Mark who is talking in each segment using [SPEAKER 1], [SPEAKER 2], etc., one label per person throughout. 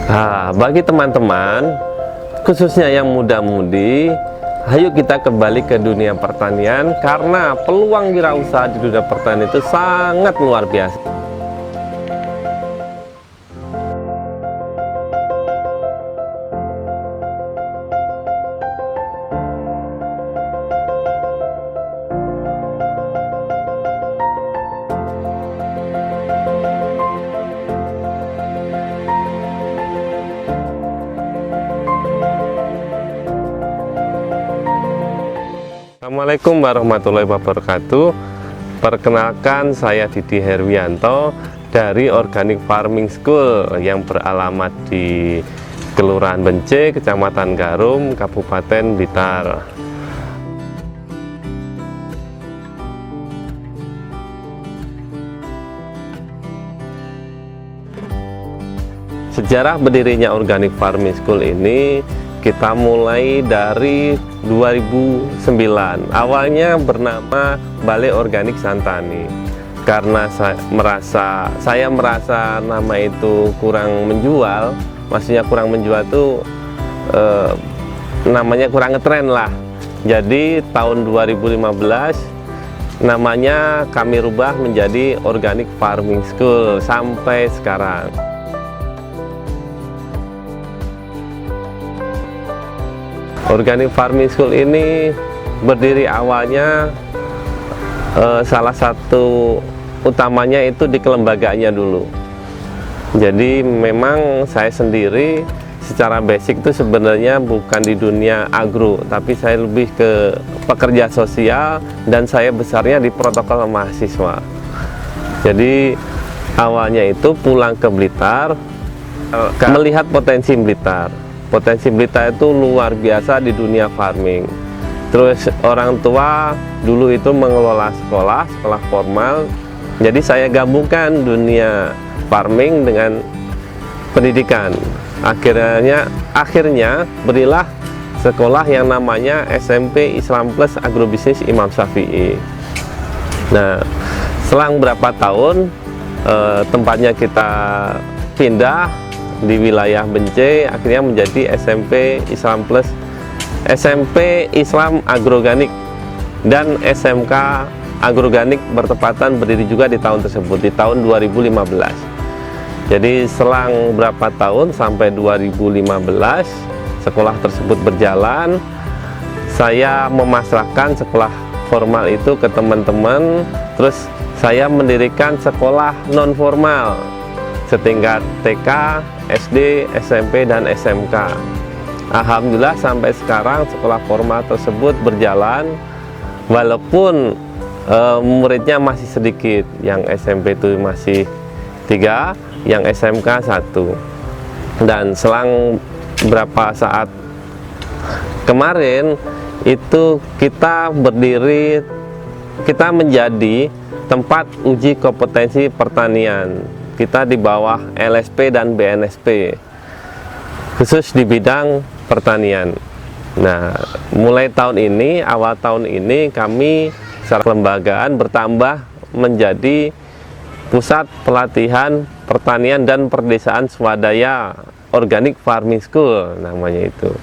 [SPEAKER 1] Nah, bagi teman-teman, khususnya yang muda-mudi, ayo kita kembali ke dunia pertanian karena peluang wirausaha di dunia pertanian itu sangat luar biasa. Assalamualaikum warahmatullahi wabarakatuh. Perkenalkan, saya Didi Herwianto dari Organic Farming School yang beralamat di Kelurahan Bence, Kecamatan Garum, Kabupaten Blitar. Sejarah berdirinya Organic Farming School ini kita mulai dari 2009. Awalnya bernama Balai Organik Santani. Karena saya merasa nama itu kurang menjual, maksudnya kurang menjual itu namanya kurang ngetren lah. Jadi tahun 2015 namanya kami rubah menjadi Organic Farming School sampai sekarang. Organic Farming School ini berdiri awalnya salah satu utamanya itu di kelembagaannya dulu. Jadi memang saya sendiri secara basic itu sebenarnya bukan di dunia agro, tapi saya lebih ke pekerja sosial dan saya besarnya di protokol mahasiswa. Jadi awalnya itu pulang ke Blitar, melihat potensi Blitar. Potensi Blitar itu luar biasa di dunia farming. Terus orang tua dulu itu mengelola sekolah formal. Jadi saya gabungkan dunia farming dengan pendidikan. Akhirnya berilah sekolah yang namanya SMP Islam Plus Agrobisnis Imam Syafi'i. Nah, selang berapa tahun tempatnya kita pindah di wilayah Bence, akhirnya menjadi SMP Islam Plus, SMP Islam Agroganik, dan SMK Agroganik bertepatan berdiri juga di tahun tersebut, di tahun 2015. Jadi selang berapa tahun sampai 2015 sekolah tersebut berjalan, saya memasrahkan sekolah formal itu ke teman-teman, terus saya mendirikan sekolah non formal setingkat TK, SD, SMP, dan SMK. Alhamdulillah sampai sekarang sekolah formal tersebut berjalan, walaupun muridnya masih sedikit. Yang SMP itu masih 3, yang SMK 1. Dan selang berapa saat kemarin itu kita menjadi tempat uji kompetensi pertanian. Kita di bawah LSP dan BNSP, khusus di bidang pertanian. Nah, mulai tahun ini, awal tahun ini kami secara kelembagaan bertambah menjadi Pusat Pelatihan Pertanian dan Perdesaan Swadaya Organic Farming School namanya itu.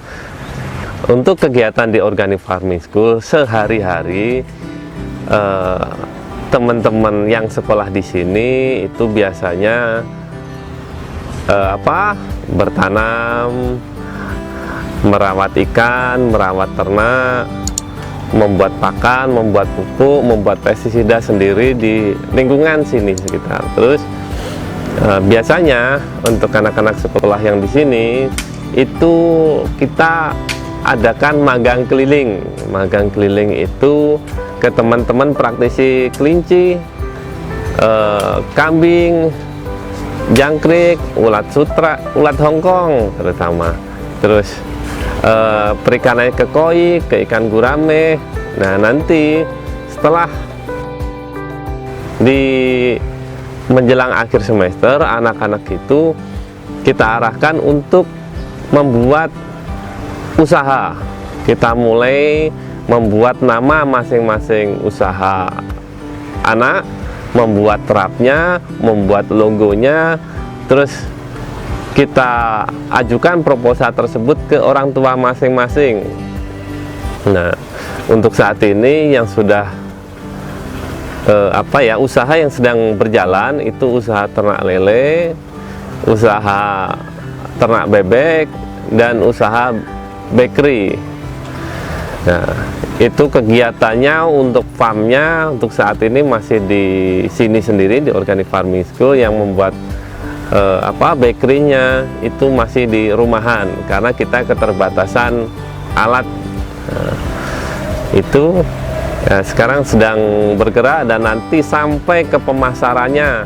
[SPEAKER 1] Untuk kegiatan di Organic Farming School sehari-hari, teman-teman yang sekolah di sini itu biasanya bertanam, merawat ikan, merawat ternak, membuat pakan, membuat pupuk, membuat pestisida sendiri di lingkungan sini sekitar. Terus biasanya untuk anak-anak sekolah yang di sini itu kita adakan magang keliling. Magang keliling itu ke teman-teman praktisi kelinci, kambing, jangkrik, ulat sutra, ulat Hongkong terutama. Terus perikanan ke koi, ke ikan gurame. Nah, nanti setelah di menjelang akhir semester, anak-anak itu kita arahkan untuk membuat usaha. Kita mulai membuat nama masing-masing usaha anak, membuat terapnya, membuat logonya, terus kita ajukan proposal tersebut ke orang tua masing-masing. Nah, untuk saat ini yang sudah usaha yang sedang berjalan itu usaha ternak lele, usaha ternak bebek, dan usaha bakery. Nah, itu kegiatannya untuk farmnya untuk saat ini masih di sini sendiri di Organic Farming School, yang membuat bakery-nya itu masih di rumahan karena kita keterbatasan alat. Nah, itu sekarang sedang bergerak dan nanti sampai ke pemasarannya.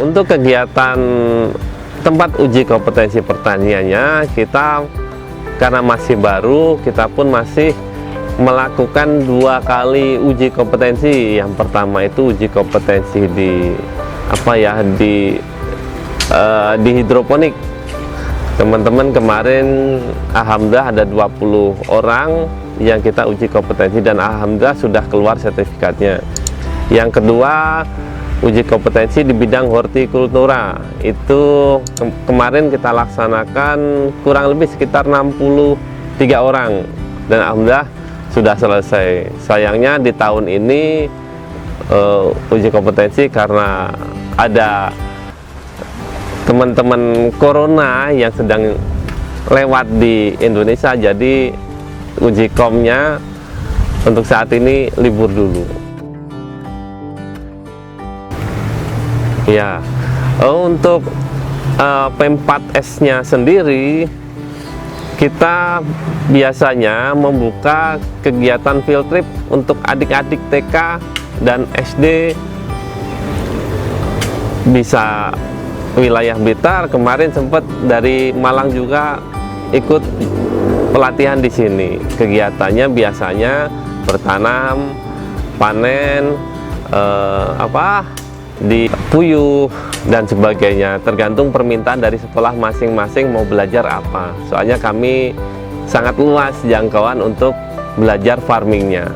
[SPEAKER 1] Untuk kegiatan tempat uji kompetensi pertaniannya, kita karena masih baru, kita pun masih melakukan 2 kali uji kompetensi. Yang pertama itu uji kompetensi di hidroponik. Teman-teman kemarin alhamdulillah ada 20 orang yang kita uji kompetensi dan alhamdulillah sudah keluar sertifikatnya. Yang kedua, uji kompetensi di bidang hortikultura. Itu kemarin kita laksanakan kurang lebih sekitar 63 orang dan alhamdulillah sudah selesai. Sayangnya di tahun ini uji kompetensi karena ada teman-teman corona yang sedang lewat di Indonesia, jadi uji komnya untuk saat ini libur dulu. Ya, untuk P4S-nya sendiri kita biasanya membuka kegiatan field trip untuk adik-adik TK dan SD bisa wilayah Blitar. Kemarin sempat dari Malang juga ikut pelatihan di sini. Kegiatannya biasanya bertanam, panen, di puyuh dan sebagainya, tergantung permintaan dari sekolah masing-masing mau belajar apa. Soalnya kami sangat luas jangkauan untuk belajar farmingnya.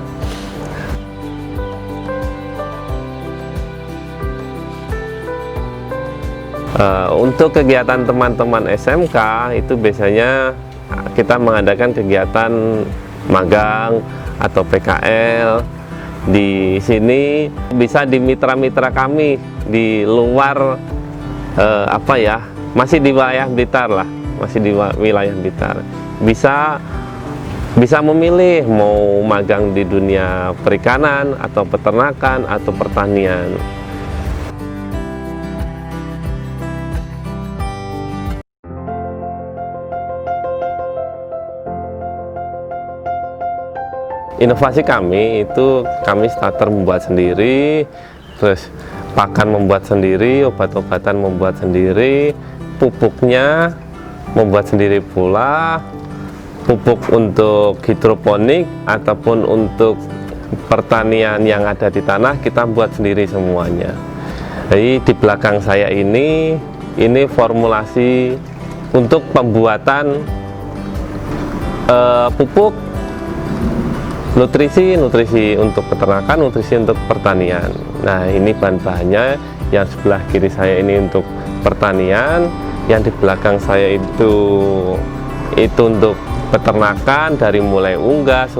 [SPEAKER 1] Untuk kegiatan teman-teman SMK itu biasanya kita mengadakan kegiatan magang atau PKL di sini, bisa di mitra-mitra kami di luar masih di wilayah Blitar lah, masih di wilayah Blitar. Bisa memilih mau magang di dunia perikanan atau peternakan atau pertanian. Inovasi kami itu kami starter membuat sendiri, terus pakan membuat sendiri, obat-obatan membuat sendiri, pupuknya membuat sendiri pula, pupuk untuk hidroponik ataupun untuk pertanian yang ada di tanah kita buat sendiri semuanya. Jadi di belakang saya ini formulasi untuk pembuatan pupuk, nutrisi untuk peternakan, nutrisi untuk pertanian. Nah, ini bahan-bahannya. Yang sebelah kiri saya ini untuk pertanian, yang di belakang saya itu untuk peternakan, dari mulai unggas,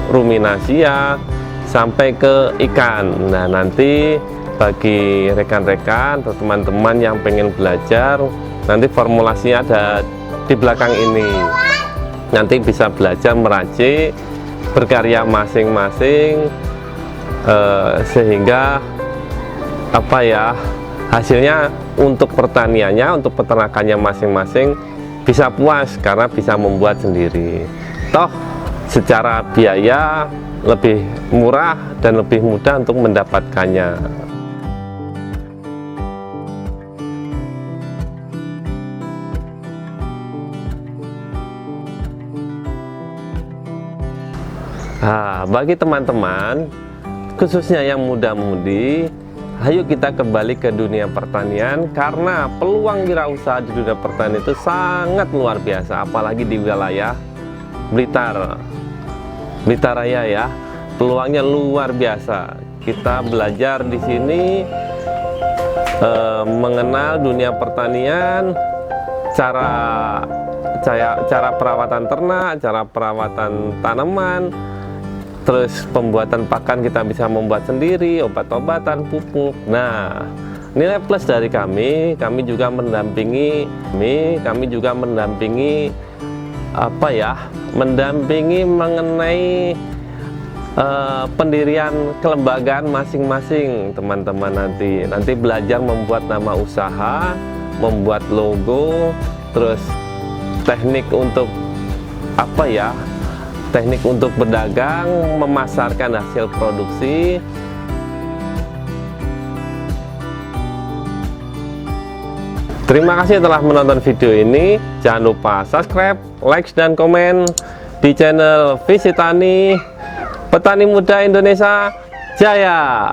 [SPEAKER 1] ruminasia sampai ke ikan. Nah, nanti bagi rekan-rekan atau teman-teman yang pengen belajar, nanti formulasinya ada di belakang ini. Nanti bisa belajar meracik, berkarya masing-masing, sehingga hasilnya untuk pertaniannya, untuk peternakannya masing-masing bisa puas karena bisa membuat sendiri. Toh secara biaya lebih murah dan lebih mudah untuk mendapatkannya. Nah, bagi teman-teman khususnya yang muda-mudi, ayo kita kembali ke dunia pertanian karena peluang wirausaha di dunia pertanian itu sangat luar biasa, apalagi di wilayah Blitar Raya ya, peluangnya luar biasa. kita belajar di sini mengenal dunia pertanian, cara perawatan ternak, cara perawatan tanaman, terus pembuatan pakan kita bisa membuat sendiri, obat-obatan, pupuk. Nah, nilai plus dari kami juga mendampingi mendampingi mengenai pendirian kelembagaan masing-masing teman-teman, nanti belajar membuat nama usaha, membuat logo, terus teknik untuk berdagang, memasarkan hasil produksi. Terima kasih telah menonton video ini. Jangan lupa subscribe, like, dan komen di channel Visitani Petani Muda Indonesia Jaya.